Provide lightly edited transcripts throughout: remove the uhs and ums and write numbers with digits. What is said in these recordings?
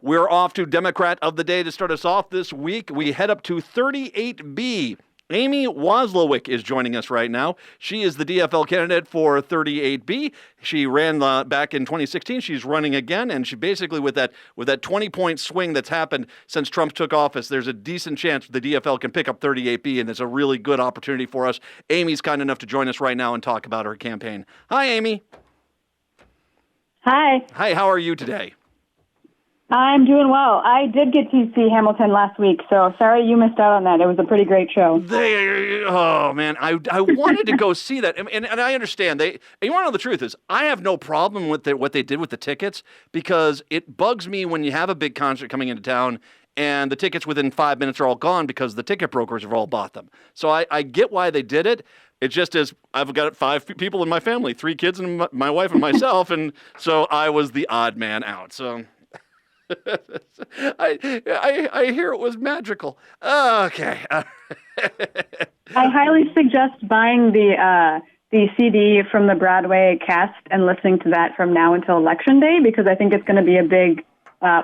We're off to Democrat of the Day to start us off this week. We head up to 38B. Amy Wazlawik is joining us right now. She is the DFL candidate for 38B. She ran back in 2016. She's running again, and she basically, with that 20-point swing that's happened since Trump took office, there's a decent chance the DFL can pick up 38B, and it's a really good opportunity for us. Amy's kind enough to join us right now and talk about her campaign. Hi, Amy. Hi. Hi, how are you today? I'm doing well. I did get to see Hamilton last week, so sorry you missed out on that. It was a pretty great show. Oh, man, I wanted to go see that, and I understand. You want to know the truth is, I have no problem with what they did with the tickets, because it bugs me when you have a big concert coming into town and the tickets within 5 minutes are all gone because the ticket brokers have all bought them. So I get why they did it. It just is, I've got 5 people in my family, 3 kids and my wife and myself, and so I was the odd man out, so... I hear it was magical. Okay. I highly suggest buying the CD from the Broadway cast and listening to that from now until Election Day, because I think it's going to be a big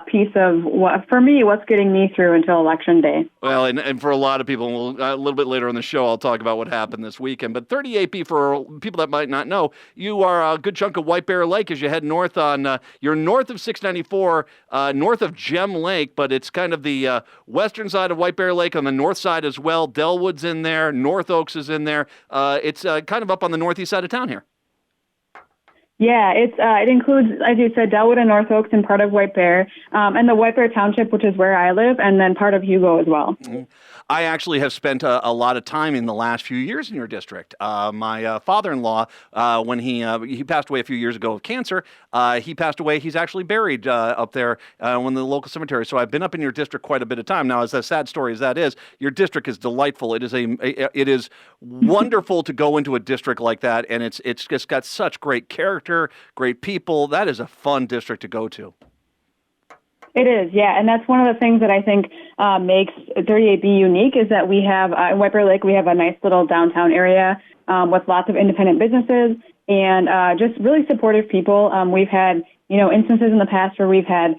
piece of, what's getting me through until Election Day. Well, and for a lot of people, a little bit later in the show, I'll talk about what happened this weekend. But 38B, for people that might not know, you are a good chunk of White Bear Lake as you head north on, you're north of 694, north of Gem Lake, but it's kind of the western side of White Bear Lake on the north side as well. Delwood's in there, North Oaks is in there. It's kind of up on the northeast side of town here. Yeah, it includes, as you said, Delwood and North Oaks and part of White Bear, and the White Bear Township, which is where I live, and then part of Hugo as well. I actually have spent a lot of time in the last few years in your district. My father-in-law, when he passed away a few years ago of cancer, he passed away. He's actually buried up there in the local cemetery. So I've been up in your district quite a bit of time. Now, as a sad story as that is, your district is delightful. It is wonderful to go into a district like that, and it's just got such great character, great people. That is a fun district to go to. It is, yeah, and that's one of the things that I think makes 38B unique is that we have, in White Bear Lake, we have a nice little downtown area with lots of independent businesses and just really supportive people. We've had, instances in the past where we've had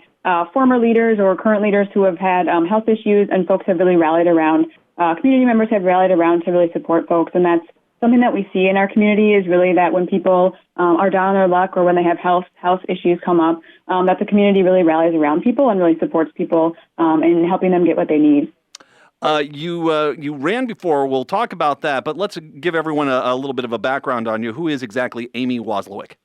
former leaders or current leaders who have had health issues, and folks have really rallied around, community members have rallied around to really support folks, and that's something that we see in our community is really that when people are down on their luck or when they have health issues come up, that the community really rallies around people and really supports people in helping them get what they need. You ran before. We'll talk about that, but let's give everyone a little bit of a background on you. Who is exactly Amy Wazlawik?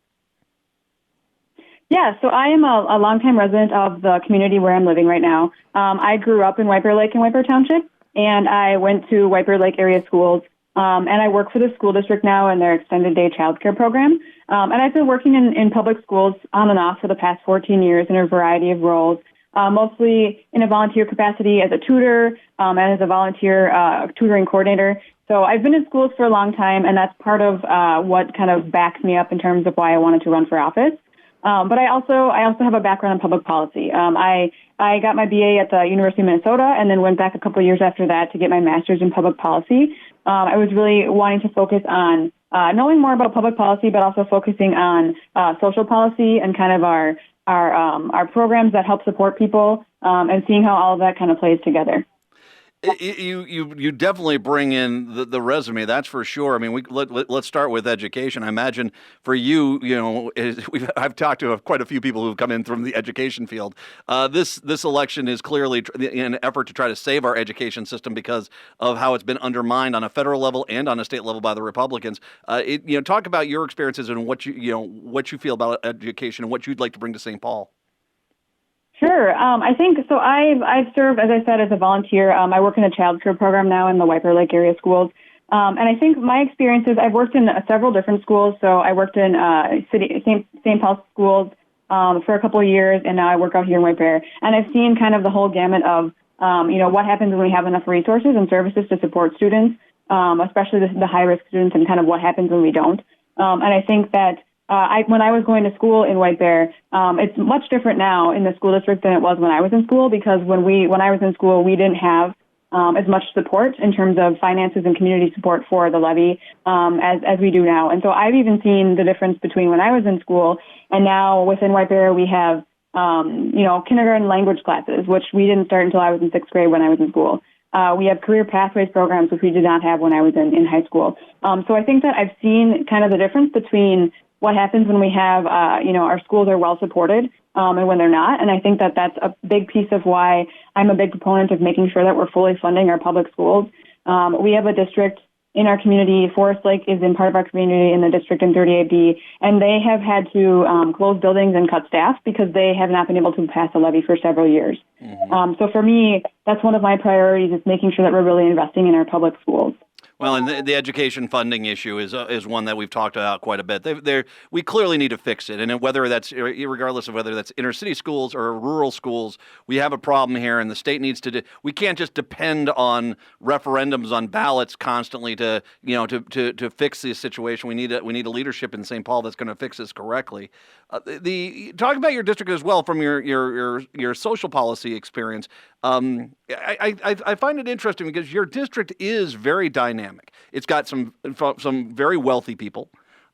Yeah, so I am a longtime resident of the community where I'm living right now. I grew up in White Bear Lake and White Bear Township, and I went to White Bear Lake area schools. And I work for the school district now in their extended day child care program. And I've been working in public schools on and off for the past 14 years in a variety of roles, mostly in a volunteer capacity as a tutor and as a volunteer tutoring coordinator. So I've been in schools for a long time, and that's part of what kind of backs me up in terms of why I wanted to run for office. But I also have a background in public policy. I got my BA at the University of Minnesota and then went back a couple of years after that to get my master's in public policy. I was really wanting to focus on knowing more about public policy, but also focusing on social policy and kind of our programs that help support people and seeing how all of that kind of plays together. You definitely bring in the resume, that's for sure. I mean, let's start with education. I imagine for you, I've talked to quite a few people who've come in from the education field. This election is clearly an effort to try to save our education system because of how it's been undermined on a federal level and on a state level by the Republicans. Talk about your experiences and what you feel about education and what you'd like to bring to St. Paul. Sure. I think so. I've served, as I said, as a volunteer. I work in a child care program now in the White Bear Lake area schools. And I think my experiences, I've worked in several different schools. So I worked in St. Paul schools for a couple of years, and now I work out here in White Bear. And I've seen kind of the whole gamut of, what happens when we have enough resources and services to support students, especially the high-risk students, and kind of what happens when we don't. And I think that when I was going to school in White Bear, it's much different now in the school district than it was when I was in school, because when I was in school, we didn't have as much support in terms of finances and community support for the levy as we do now. And so I've even seen the difference between when I was in school and now within White Bear, we have kindergarten language classes, which we didn't start until I was in sixth grade when I was in school. We have career pathways programs, which we did not have when I was in high school. So I think that I've seen kind of the difference between what happens when we have, our schools are well supported and when they're not. And I think that that's a big piece of why I'm a big proponent of making sure that we're fully funding our public schools. We have a district in our community. Forest Lake is in part of our community in the district in 38B, and they have had to close buildings and cut staff because they have not been able to pass a levy for several years. Mm-hmm. So for me, that's one of my priorities, is making sure that we're really investing in our public schools. Well, and the education funding issue is one that we've talked about quite a bit. We clearly need to fix it, and whether that's, regardless of whether that's inner city schools or rural schools, we have a problem here, and the state needs to. We can't just depend on referendums on ballots constantly to fix this situation. We need a leadership in St. Paul that's going to fix this correctly. Talk about your district as well from your social policy experience. I find it interesting because your district is very dynamic. It's got some very wealthy people,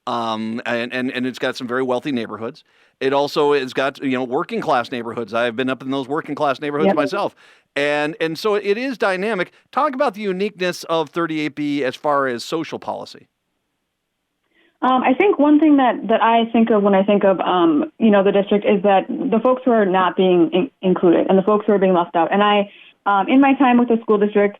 and it's got some very wealthy neighborhoods. It also has got working class neighborhoods. I've been up in those working class neighborhoods myself, and so it is dynamic. Talk about the uniqueness of 38B as far as social policy. I think one thing that I think of when I think of, the district is that the folks who are not being included and the folks who are being left out. And in my time with the school district,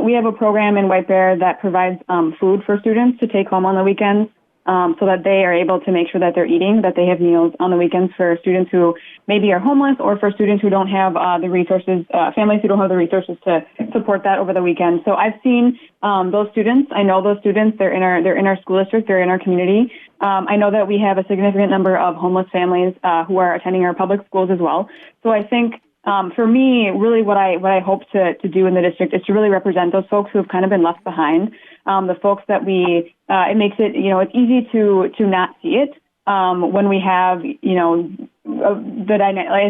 we have a program in White Bear that provides food for students to take home on the weekends, so that they are able to make sure that they're eating, that they have meals on the weekends for students who maybe are homeless, or for students who don't have the resources, families who don't have the resources to support that over the weekend. So I've seen those students. I know those students. They're in our school district. They're in our community. I know that we have a significant number of homeless families who are attending our public schools as well. So I think for me, really what I hope to do in the district is to really represent those folks who have kind of been left behind. The folks that it makes it, it's easy to not see it when we have, as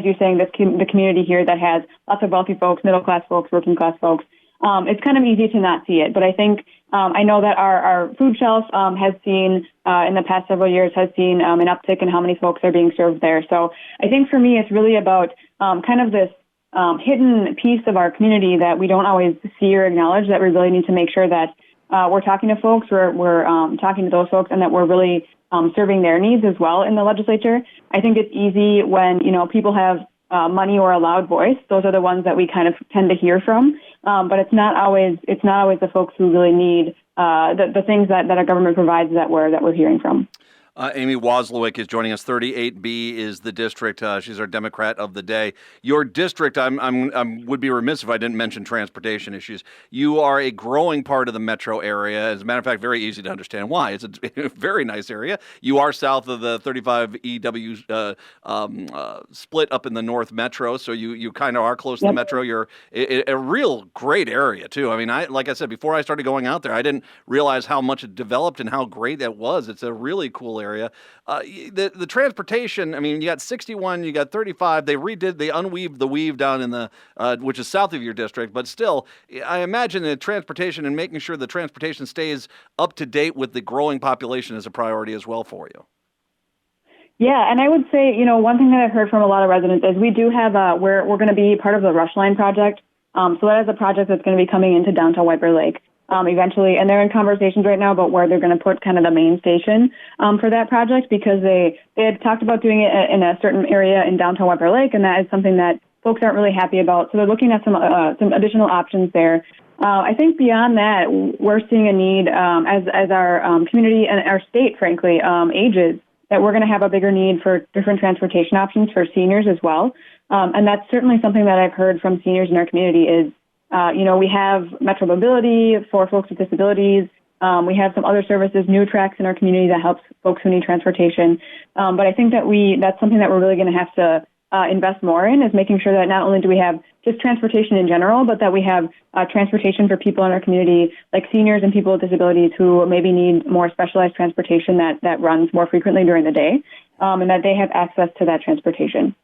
you're saying, the community here that has lots of wealthy folks, middle class folks, working class folks. It's kind of easy to not see it. But I think I know that our food shelf has seen, in the past several years, has seen an uptick in how many folks are being served there. So I think for me, it's really about kind of this hidden piece of our community that we don't always see or acknowledge, that we really need to make sure that we're talking to folks, we're talking to those folks, and that we're really serving their needs as well in the legislature. I think it's easy when, people have money or a loud voice. Those are the ones that we kind of tend to hear from. But it's not always the folks who really need the things that our government provides that we're hearing from. Amy Wazlawik is joining us. 38B is the district. She's our Democrat of the day. Your district, I would be remiss if I didn't mention transportation issues. You are a growing part of the metro area. As a matter of fact, very easy to understand why. It's a very nice area. You are south of the 35 EW split up in the North Metro, so you kind of are close to the metro. You're a real great area too. I mean, like I said, before I started going out there, I didn't realize how much it developed and how great that was. It's a really cool area. The transportation, I mean, you got 61, you got 35. They unweaved the weave down in the, which is south of your district, but still, I imagine the transportation and making sure the transportation stays up to date with the growing population is a priority as well for you. Yeah, and I would say, one thing that I've heard from a lot of residents is we do have, we're going to be part of the Rush Line project. So that is a project that's going to be coming into downtown White Bear Lake. Eventually, and they're in conversations right now about where they're going to put kind of the main station for that project, because they had talked about doing it in a certain area in downtown White Bear Lake, and that is something that folks aren't really happy about. So they're looking at some additional options there. I think beyond that, we're seeing a need as our community and our state, frankly, ages, that we're going to have a bigger need for different transportation options for seniors as well. And that's certainly something that I've heard from seniors in our community is, we have Metro Mobility for folks with disabilities. We have some other services, New Tracks in our community that helps folks who need transportation. But I think that that's something that we're really going to have to invest more in, is making sure that not only do we have just transportation in general, but that we have transportation for people in our community, like seniors and people with disabilities who maybe need more specialized transportation that runs more frequently during the day, and that they have access to that transportation.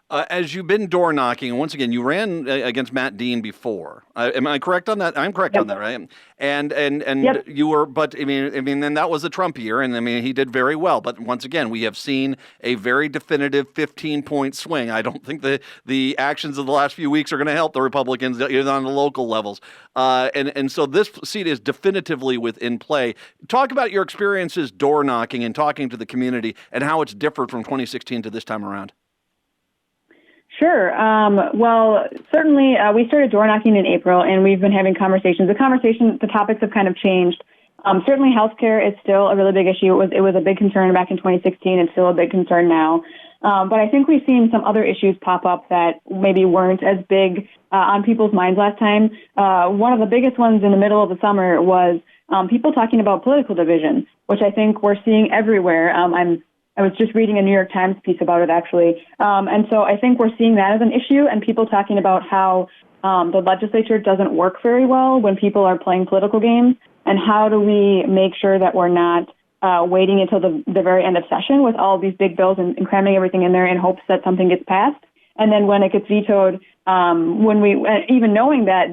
As you've been door knocking, and once again, you ran against Matt Dean before. Am I correct on that? I'm correct on that, right? And Yep. you were, but I mean, then that was a Trump year, and I mean, he did very well. But once again, we have seen a very definitive 15-point swing. I don't think the actions of the last few weeks are going to help the Republicans even on the local levels. And so this seat is definitively within play. Talk about your experiences door knocking and talking to the community, and how it's differed from 2016 to this time around. Sure. Well, certainly we started door knocking in April, and we've been having conversations. The topics have kind of changed. Certainly healthcare is still a really big issue. It was a big concern back in 2016. It's still a big concern now. But I think we've seen some other issues pop up that maybe weren't as big on people's minds last time. One of the biggest ones in the middle of the summer was people talking about political division, which I think we're seeing everywhere. I was just reading a New York Times piece about it, actually. And so I think we're seeing that as an issue, and people talking about how the legislature doesn't work very well when people are playing political games, and how do we make sure that we're not waiting until the very end of session with all these big bills and cramming everything in there in hopes that something gets passed. And then when it gets vetoed, even knowing that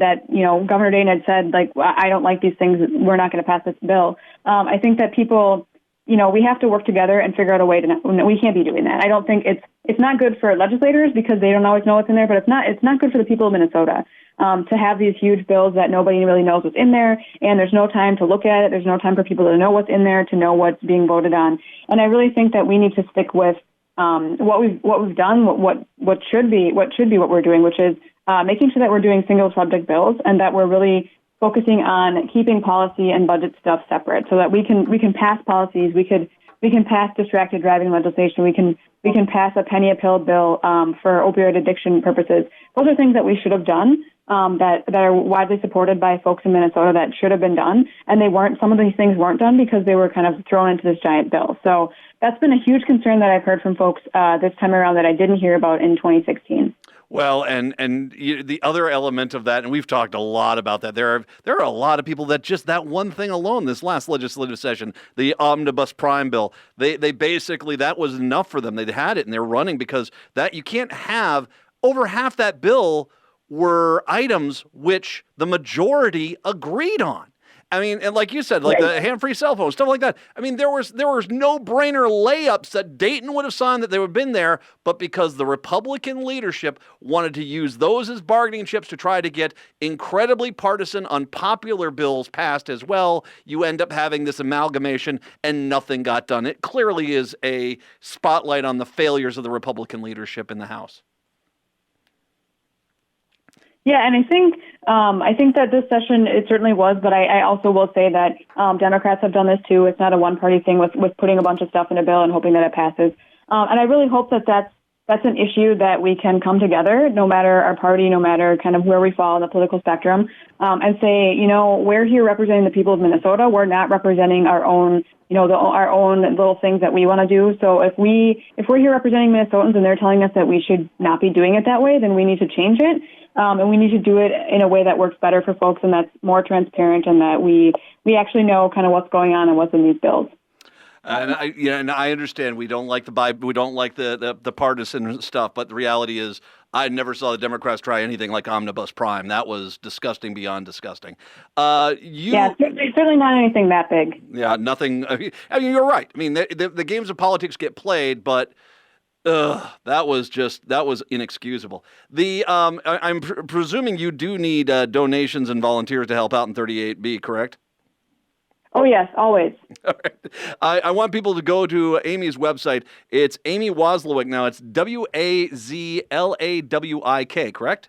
Governor Dayton had said, like, I don't like these things, we're not going to pass this bill. I think that people, we have to work together and figure out a way to we can't be doing that. I don't think it's not good for legislators because they don't always know what's in there, but it's not good for the people of Minnesota to have these huge bills that nobody really knows what's in there, and there's no time to look at it. There's no time for people to know what's in there, to know what's being voted on. And I really think that we need to stick with what we've done, what should be what we're doing, which is making sure that we're doing single subject bills, and that we're really focusing on keeping policy and budget stuff separate, so that we can pass policies. We can pass distracted driving legislation. We can pass a penny a pill bill for opioid addiction purposes. Those are things that we should have done that are widely supported by folks in Minnesota that should have been done, and they weren't. Some of these things weren't done because they were kind of thrown into this giant bill. So that's been a huge concern that I've heard from folks this time around that I didn't hear about in 2016. Well, and the other element of that, and we've talked a lot about that, there are a lot of people that just that one thing alone, this last legislative session, the Omnibus Prime bill, they basically, that was enough for them. They'd had it and they're running because that you can't have over half that bill were items which the majority agreed on. I mean, and like you said, like the hand-free cell phone, stuff like that. I mean, there was no-brainer layups that Dayton would have signed that they would have been there, but because the Republican leadership wanted to use those as bargaining chips to try to get incredibly partisan, unpopular bills passed as well, you end up having this amalgamation and nothing got done. It clearly is a spotlight on the failures of the Republican leadership in the House. Yeah, and I think that this session, it certainly was, but I also will say that Democrats have done this too. It's not a one-party thing with putting a bunch of stuff in a bill and hoping that it passes. And I really hope that that's an issue that we can come together, no matter our party, no matter kind of where we fall on the political spectrum, and say, we're here representing the people of Minnesota. We're not representing our own, our own little things that we want to do. So if we're here representing Minnesotans and they're telling us that we should not be doing it that way, then we need to change it. And we need to do it in a way that works better for folks and that's more transparent, and that we actually know kind of what's going on and what's in these bills. And I understand we don't like we don't like the partisan stuff, but the reality is I never saw the Democrats try anything like Omnibus Prime. That was disgusting beyond disgusting. Yeah, certainly not anything that big. Yeah, nothing. I mean, you're right. I mean, the games of politics get played, but that was inexcusable. I'm presuming you do need donations and volunteers to help out in 38B, correct? Oh, yes, always. All right. I want people to go to Amy's website. It's Amy Wazlawik. Now, it's Wazlawik, correct?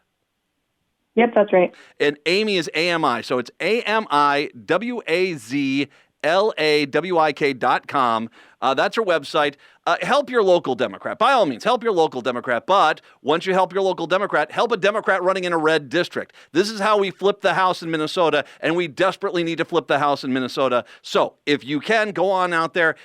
Yep, that's right. And Amy is AMI, so it's AMIWAZLAWIK.com. That's her website. Help your local Democrat. By all means, help your local Democrat. But once you help your local Democrat, help a Democrat running in a red district. This is how we flip the House in Minnesota, and we desperately need to flip the House in Minnesota. So if you can, go on out there.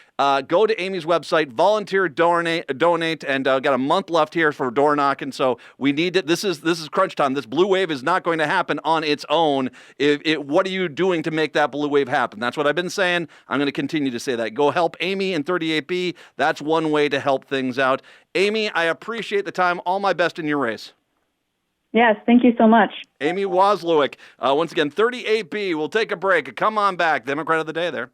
Go to Amy's website, volunteer, donate, and got a month left here for door knocking. So we need it. This is crunch time. This blue wave is not going to happen on its own. What are you doing to make that blue wave happen? That's what I've been saying. I'm going to continue to say that. Go help Amy in 38B. That's one way to help things out. Amy, I appreciate the time. All my best in your race. Yes, thank you so much. Amy Wazlawik, once again, 38B. We'll take a break. Come on back. Democrat of the Day there.